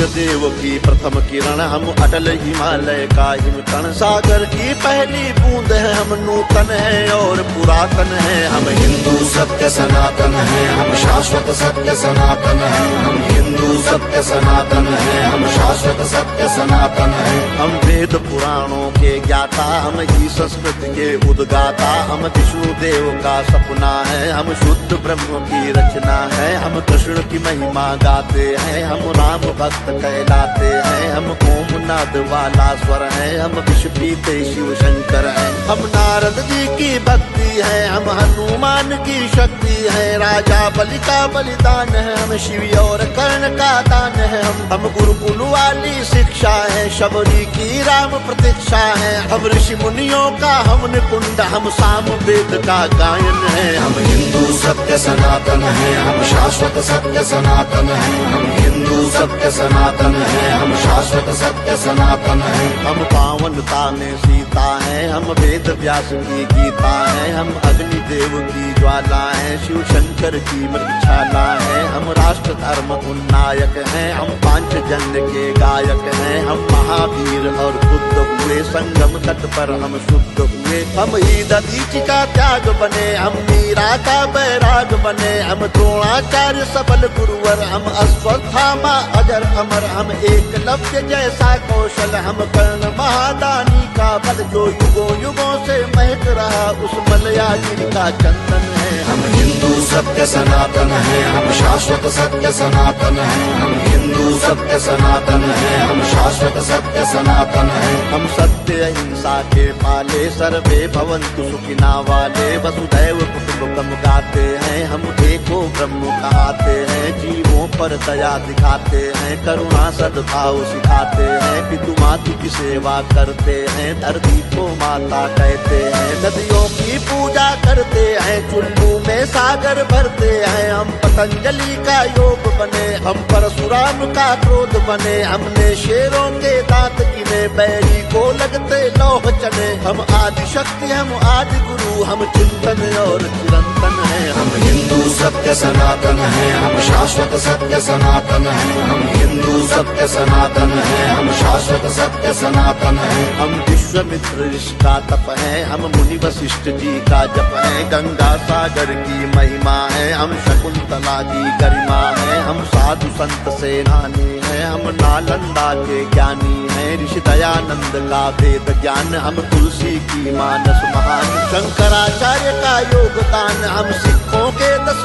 सूर्य देव की प्रथम किरण, हम अटल हिमालय का हिमकण, सागर की पहली बूंद है, हम नूतन है और पुरातन है। हम हिंदू सत्य सनातन है, हम शाश्वत सत्य सनातन है। हम हिंदू सत्य सनातन है, हम शाश्वत सत्य सनातन है। हम वेद पुराणों के ज्ञाता, हम ही संस्कृत के उद्गाता, हम विष्णु देव का सपना है, हम शुद्ध ब्रह्म की रचना है। हम कृष्ण की महिमा गाते हैं, हम राम भक्त कहलाते हैं। हम ओम नाद वाला स्वर है, हम विष पीते शिव शंकर है। हम नारद जी की भक्ति है, हम हनुमान की शक्ति है। राजा बलि का बलिदान है, हम शिव और कर्ण का दान है। हम गुरुकुल वाली शिक्षा है, शबरी की राम प्रतीक्षा है। हम ऋषि मुनियों का हम निकुंड, हम साम वेद का गायन है। हम हिंदू सत्य सनातन है, हम शाश्वत सत्य सनातन है। हम हिंदू सत्य सनातन है, हम शाश्वत सत्य सनातन है। हम पावनता में सीता है, हम वेद व्यास की गीता है। हम अग्नि देव की ज्वाला है, शिव शंकर की मृगशाला है। हम राष्ट्र धर्म उन्नायक हैं, हम पांचजन्य के गायक हैं। हम महावीर और बुद्ध हुए, संगम तट पर हम शुद्ध हुए। हम ही दधीचि का त्याग बने, हम मीरा का बैराग बने। हम द्रोणाचार्य सबल गुरुवर, हम अश्वत्थामा अजर अमर। हम एकलव्य जैसा कौशल, हम कर्ण महादानी का बल, जो युगों युगों से महक रहा उस मलयागिरी का चंदन है। हम हिंदू सत्य सनातन है, हम शाश्वत सत्य सनातन है। हम हिंदू सत्य सनातन है, हम शाश्वत सत्य सनातन है। हम सत्य अहिंसा के पाले, सर्वे भवन्तु सुखिना वाले। वसुधैव कुटुम्बकम गाते हैं, हम एको ब्रह्म कहाते हैं। जीवों पर दया दिखाते हैं, करुणा सद्भाव सिखाते हैं। पितु मातु की सेवा करते हैं, धरती को माता कहते हैं। नदियों की पूजा करते हैं, चुल्लू में सागर भरते हैं। हम पतंजलि का योग बने, हम परशुराम का क्रोध बने। हमने शेरों के दांत गिने, बैरी को लगते लौह चने। हम आदि शक्ति, हम आदि गुरु, हम चिंतन और चिरंतन है। हम हिंदू सत्य सनातन है, हम शाश्वत सत्य सनातन है। हम हिंदू सत्य सनातन है, हम शाश्वत सत्य सनातन है। हम विश्वामित्र ऋषि का तप है, हम मुनि वशिष्ठ जी का जप है। गंगा सागर की महिमा है, हम शकुंतला की गरिमा है। हम साधु संत सेनानी है, हम नालंदा के ज्ञानी है। ऋषि दयानंद का वेद ज्ञान, हम तुलसी की मानस महान। शंकराचार्य का योगदान, हम सिखों के 10